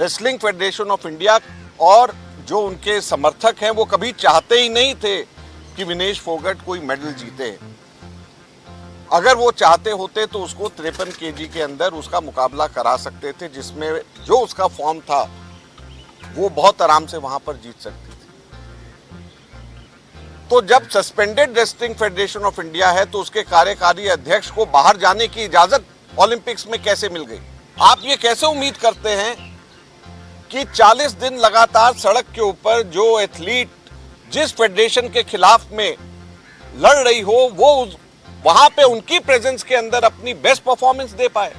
Wrestling federation of India और जो उनके समर्थक हैं वो कभी चाहते ही नहीं थे कि विनेश फोगाट कोई मेडल जीते। अगर वो चाहते होते तो उसको 53 केजी के अंदर उसका मुकाबला करा सकते थे, जिसमें जो उसका फॉर्म था वो बहुत आराम से वहां पर जीत सकती थी। तो जब suspended wrestling federation of India है तो उसके कार्यकारी अध्यक्ष को बाहर जाने की इजाजत ओलंपिक्स में कैसे मिल गई? आप ये कैसे उम्मीद करते हैं कि 40 दिन लगातार सड़क के ऊपर जो एथलीट जिस फेडरेशन के खिलाफ में लड़ रही हो वो वहां पे उनकी प्रेजेंस के अंदर अपनी बेस्ट परफॉर्मेंस दे पाए?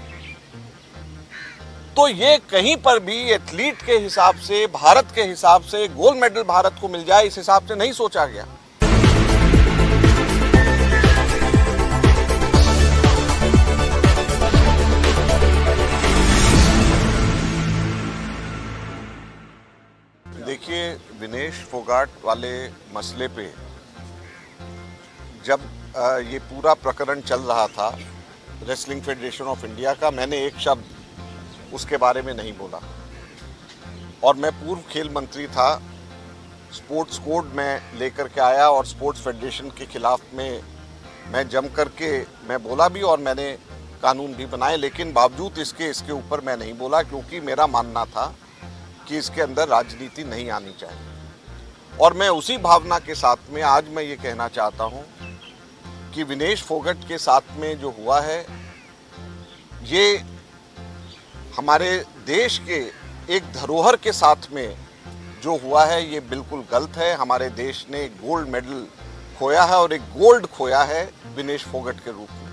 तो ये कहीं पर भी एथलीट के हिसाब से, भारत के हिसाब से गोल्ड मेडल भारत को मिल जाए, इस हिसाब से नहीं सोचा गया। देखिए, विनेश फोगाट वाले मसले पे जब ये पूरा प्रकरण चल रहा था रेसलिंग फेडरेशन ऑफ इंडिया का, मैंने एक शब्द उसके बारे में नहीं बोला। और मैं पूर्व खेल मंत्री था, स्पोर्ट्स कोड में लेकर के आया और स्पोर्ट्स फेडरेशन के खिलाफ में मैं जम करके मैं बोला भी और मैंने कानून भी बनाए, लेकिन बावजूद इसके ऊपर मैं नहीं बोला, क्योंकि मेरा मानना था कि इसके अंदर राजनीति नहीं आनी चाहिए। और मैं उसी भावना के साथ में आज मैं ये कहना चाहता हूँ कि विनेश फोगाट के साथ में जो हुआ है ये हमारे देश के एक धरोहर के साथ में जो हुआ है ये बिल्कुल गलत है। हमारे देश ने गोल्ड मेडल खोया है और एक गोल्ड खोया है विनेश फोगाट के रूप में।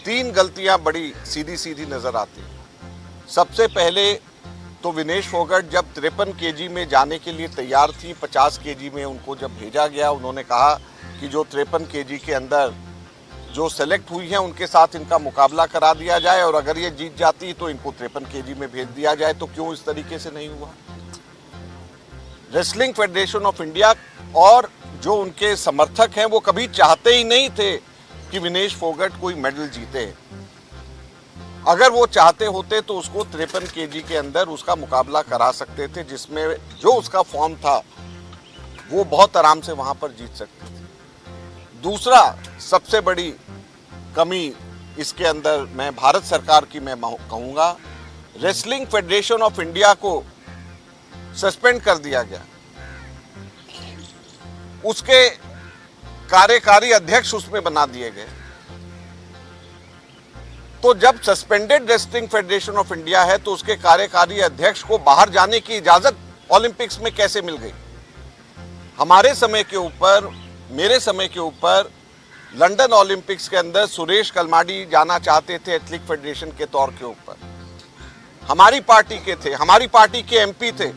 3 गलतियां बड़ी सीधी सीधी नजर आती हैं। सबसे पहले तो विनेश फोगाट जब 53 केजी में जाने के लिए तैयार थी, 50 केजी में उनको जब भेजा गया, उन्होंने कहा कि जो 53 केजी के अंदर जो सेलेक्ट हुई हैं उनके साथ इनका मुकाबला करा दिया जाए और अगर ये जीत जाती तो इनको 53 केजी में भेज दिया जाए। तो क्यों इस तरीके से नहीं हुआ? रेसलिंग फेडरेशन ऑफ इंडिया और जो उनके समर्थक हैं वो कभी चाहते ही नहीं थे कि विनेश फोगाट कोई मेडल जीते। अगर वो चाहते होते तो उसको 53 केजी के अंदर उसका मुकाबला करा सकते थे, जिसमें जो उसका फॉर्म था वो बहुत आराम से वहां पर जीत सकते थे। दूसरा सबसे बड़ी कमी इसके अंदर मैं भारत सरकार की मैं कहूंगा, रेसलिंग फेडरेशन ऑफ इंडिया को सस्पेंड कर दिया गया, उसके कार्यकारी अध्यक्ष उसमें बना दिए गए। तो जब suspended wrestling federation of India है तो उसके कार्यकारी अध्यक्ष को बाहर जाने की इजाजत ओलंपिक्स में कैसे मिल गई? हमारे समय के ऊपर, मेरे समय के ऊपर लंदन ओलंपिक्स के अंदर सुरेश कलमाडी जाना चाहते थे एथलेटिक फेडरेशन के तौर के ऊपर, हमारी पार्टी के थे, हमारी पार्टी के एमपी थे।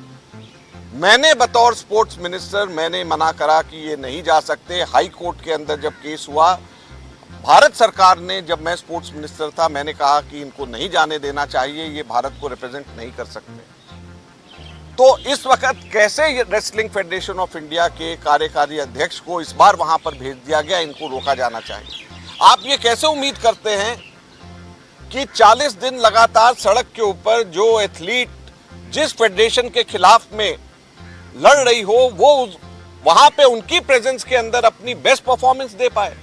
मैंने बतौर स्पोर्ट्स मिनिस्टर मैंने मना करा कि ये नहीं जा सकते। हाई कोर्ट के अंदर जब केस हुआ, भारत सरकार ने, जब मैं स्पोर्ट्स मिनिस्टर था, मैंने कहा कि इनको नहीं जाने देना चाहिए, ये भारत को रिप्रेजेंट नहीं कर सकते। तो इस वक्त कैसे रेसलिंग फेडरेशन ऑफ इंडिया के कार्यकारी अध्यक्ष को इस बार वहां पर भेज दिया गया, इनको रोका जाना चाहिए। आप ये कैसे उम्मीद करते हैं कि 40 दिन लगातार सड़क के ऊपर जो एथलीट जिस फेडरेशन के खिलाफ में लड़ रही हो वो वहां पे उनकी प्रेजेंस के अंदर अपनी बेस्ट परफॉर्मेंस दे पाए?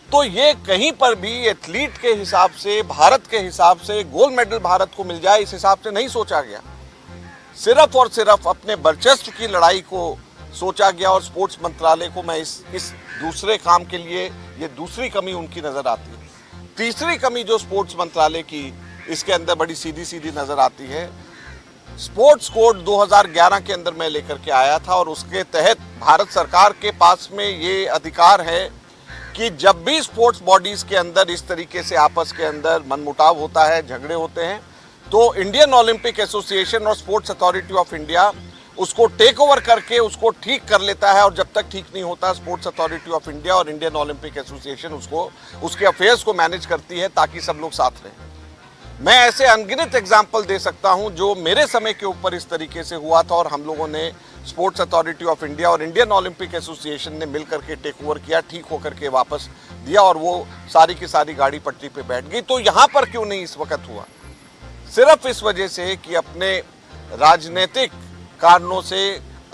तो ये कहीं पर भी एथलीट के हिसाब से, भारत के हिसाब से गोल्ड मेडल भारत को मिल जाए, इस हिसाब से नहीं सोचा गया। सिर्फ और सिर्फ अपने वर्चस्व की लड़ाई को सोचा गया और स्पोर्ट्स मंत्रालय को मैं इस दूसरे काम के लिए ये दूसरी कमी उनकी नजर आती है। तीसरी कमी जो स्पोर्ट्स मंत्रालय की इसके अंदर बड़ी सीधी सीधी नजर आती है, स्पोर्ट्स कोड 2011 के अंदर मैं लेकर के आया था और उसके तहत भारत सरकार के पास में ये अधिकार है कि जब भी स्पोर्ट्स बॉडीज के अंदर इस तरीके से आपस के अंदर मनमुटाव होता है, झगड़े होते हैं, तो इंडियन ओलंपिक एसोसिएशन और स्पोर्ट्स अथॉरिटी ऑफ इंडिया उसको टेक ओवर करके उसको ठीक कर लेता है। और जब तक ठीक नहीं होता, स्पोर्ट्स अथॉरिटी ऑफ इंडिया और इंडियन ओलंपिक एसोसिएशन उसको, उसके अफेयर्स को मैनेज करती है ताकि सब लोग साथ रहें। मैं ऐसे अनगिनत एग्जाम्पल दे सकता हूं जो मेरे समय के ऊपर इस तरीके से हुआ था और हम लोगों ने, स्पोर्ट्स अथॉरिटी ऑफ इंडिया और इंडियन ओलंपिक एसोसिएशन ने मिलकर के टेक ओवर किया, ठीक होकर के वापस दिया और वो सारी की सारी गाड़ी पटरी पे बैठ गई। तो यहाँ पर क्यों नहीं इस वक्त हुआ? सिर्फ इस वजह से कि अपने राजनीतिक कारणों से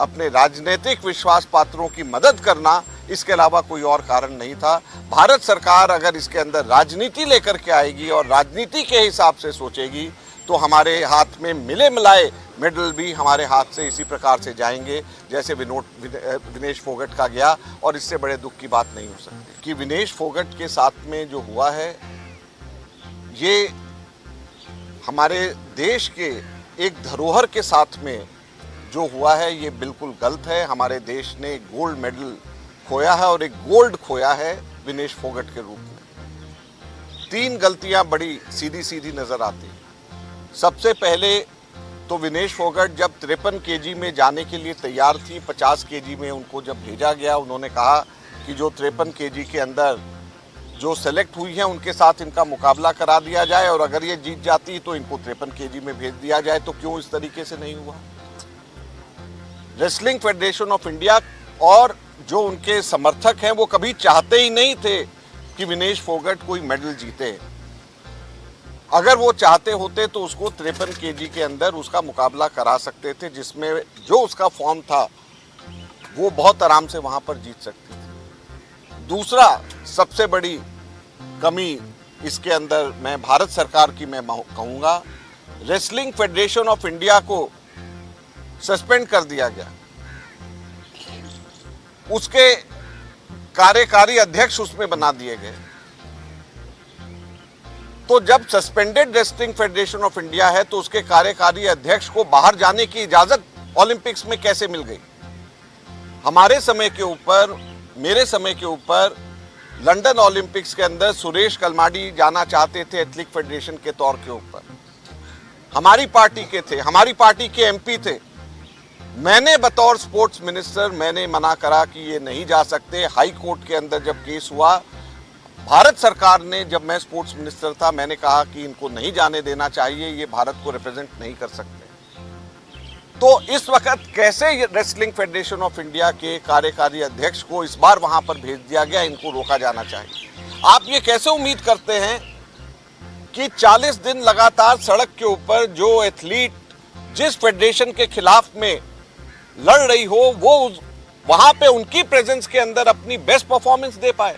अपने राजनीतिक विश्वास पात्रों की मदद करना, इसके अलावा कोई और कारण नहीं था। भारत सरकार अगर इसके अंदर राजनीति लेकर के आएगी और राजनीति के हिसाब से सोचेगी तो हमारे हाथ में मिले मिलाए मेडल भी हमारे हाथ से इसी प्रकार से जाएंगे जैसे विनेश फोगट का गया, और इससे बड़े दुख की बात नहीं हो सकती कि विनेश फोगट के साथ में जो हुआ है ये हमारे देश के एक धरोहर के साथ में जो हुआ है ये बिल्कुल गलत है। हमारे देश ने गोल्ड मेडल खोया है और एक गोल्ड खोया है विनेश फोगट के रूप में। 3 गलतियां बड़ी सीधी सीधी नजर आती हैं। सबसे पहले तो विनेश फोगट जब 53 केजी में जाने के लिए तैयार थी, 50 केजी में उनको जब भेजा गया, उन्होंने कहा कि जो 53 केजी के अंदर जो सेलेक्ट हुई हैं उनके साथ इनका मुकाबला करा दिया जाए और अगर ये जीत जाती तो इनको 53 केजी में भेज दिया जाए। तो क्यों इस तरीके से नहीं हुआ? रेसलिंग फेडरेशन ऑफ इंडिया और जो उनके समर्थक हैं वो कभी चाहते ही नहीं थे कि विनेश फोगट कोई मेडल जीते। अगर वो चाहते होते तो उसको 53 केजी के अंदर उसका मुकाबला करा सकते थे, जिसमें जो उसका फॉर्म था वो बहुत आराम से वहां पर जीत सकती थी। दूसरा सबसे बड़ी कमी इसके अंदर मैं भारत सरकार की मैं कहूँगा, रेसलिंग फेडरेशन ऑफ इंडिया को सस्पेंड कर दिया गया। उसके कार्यकारी अध्यक्ष उसमें बना दिए गए। तो जब suspended wrestling federation of India है तो उसके कार्यकारी अध्यक्ष को बाहर जाने की इजाजत ओलंपिक्स में कैसे मिल गई? हमारे समय के ऊपर, मेरे समय के ऊपर लंदन ओलंपिक्स के अंदर सुरेश कलमाडी जाना चाहते थे एथलेटिक फेडरेशन के तौर के ऊपर। हमारी पार्टी के थे, हमारी पार्टी के एमपी थे। मैंने बतौर स्पोर्ट्स मिनिस्टर मैंने मना करा कि ये नहीं जा सकते। हाई कोर्ट के अंदर जब केस हुआ, भारत सरकार ने, जब मैं स्पोर्ट्स मिनिस्टर था, मैंने कहा कि इनको नहीं जाने देना चाहिए, ये भारत को रिप्रेजेंट नहीं कर सकते। तो इस वक्त कैसे रेसलिंग फेडरेशन ऑफ इंडिया के कार्यकारी अध्यक्ष को इस बार वहां पर भेज दिया गया, इनको रोका जाना चाहिए। आप ये कैसे उम्मीद करते हैं कि 40 दिन लगातार सड़क के ऊपर जो एथलीट जिस फेडरेशन के खिलाफ में लड़ रही हो वो वहां पे उनकी प्रेजेंस के अंदर अपनी बेस्ट परफॉर्मेंस दे पाए?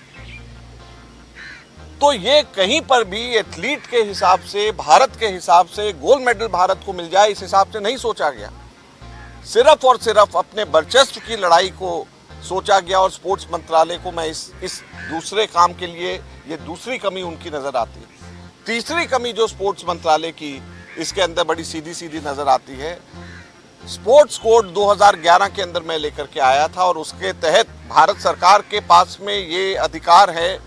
तो ये कहीं पर भी एथलीट के हिसाब से, भारत के हिसाब से गोल्ड मेडल भारत को मिल जाए, इस हिसाब से नहीं सोचा गया। सिर्फ और सिर्फ अपने वर्चस्व की लड़ाई को सोचा गया और स्पोर्ट्स मंत्रालय को मैं इस दूसरे काम के लिए ये दूसरी कमी उनकी नजर आती है। तीसरी कमी जो स्पोर्ट्स मंत्रालय की इसके अंदर बड़ी सीधी सीधी नजर आती है, स्पोर्ट्स कोड 2011 के अंदर मैं लेकर के आया था और उसके तहत भारत सरकार के पास में ये अधिकार है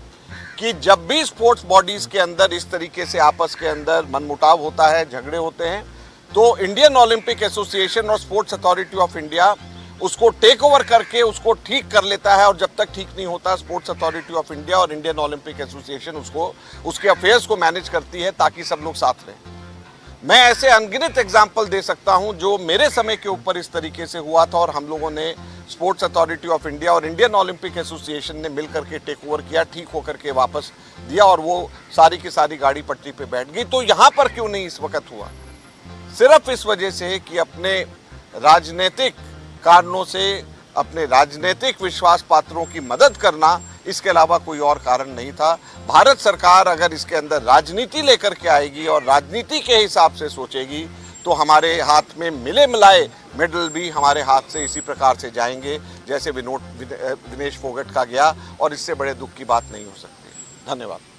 कि जब भी स्पोर्ट्स बॉडीज के अंदर इस तरीके से आपस के अंदर मनमुटाव होता है, झगड़े होते हैं, तो इंडियन ओलंपिक एसोसिएशन और स्पोर्ट्स अथॉरिटी ऑफ इंडिया उसको टेक ओवर करके उसको ठीक कर लेता है। और जब तक ठीक नहीं होता, स्पोर्ट्स अथॉरिटी ऑफ इंडिया और इंडियन ओलंपिक एसोसिएशन उसको, उसके अफेयर्स को मैनेज करती है ताकि सब लोग साथ रहें। मैं ऐसे अनगिनत एग्जाम्पल दे सकता हूं जो मेरे समय के ऊपर इस तरीके से हुआ था और हम लोगों ने, स्पोर्ट्स अथॉरिटी ऑफ इंडिया और इंडियन ओलंपिक एसोसिएशन ने मिलकर के टेक ओवर किया, ठीक होकर के वापस दिया और वो सारी की सारी गाड़ी पटरी पे बैठ गई। तो यहाँ पर क्यों नहीं इस वक्त हुआ? सिर्फ इस वजह से कि अपने राजनीतिक कारणों से अपने राजनीतिक विश्वास पात्रों की मदद करना, इसके अलावा कोई और कारण नहीं था। भारत सरकार अगर इसके अंदर राजनीति लेकर के आएगी और राजनीति के हिसाब से सोचेगी तो हमारे हाथ में मिले मिलाए मेडल भी हमारे हाथ से इसी प्रकार से जाएंगे जैसे विनेश फोगट का गया, और इससे बड़े दुख की बात नहीं हो सकती। धन्यवाद।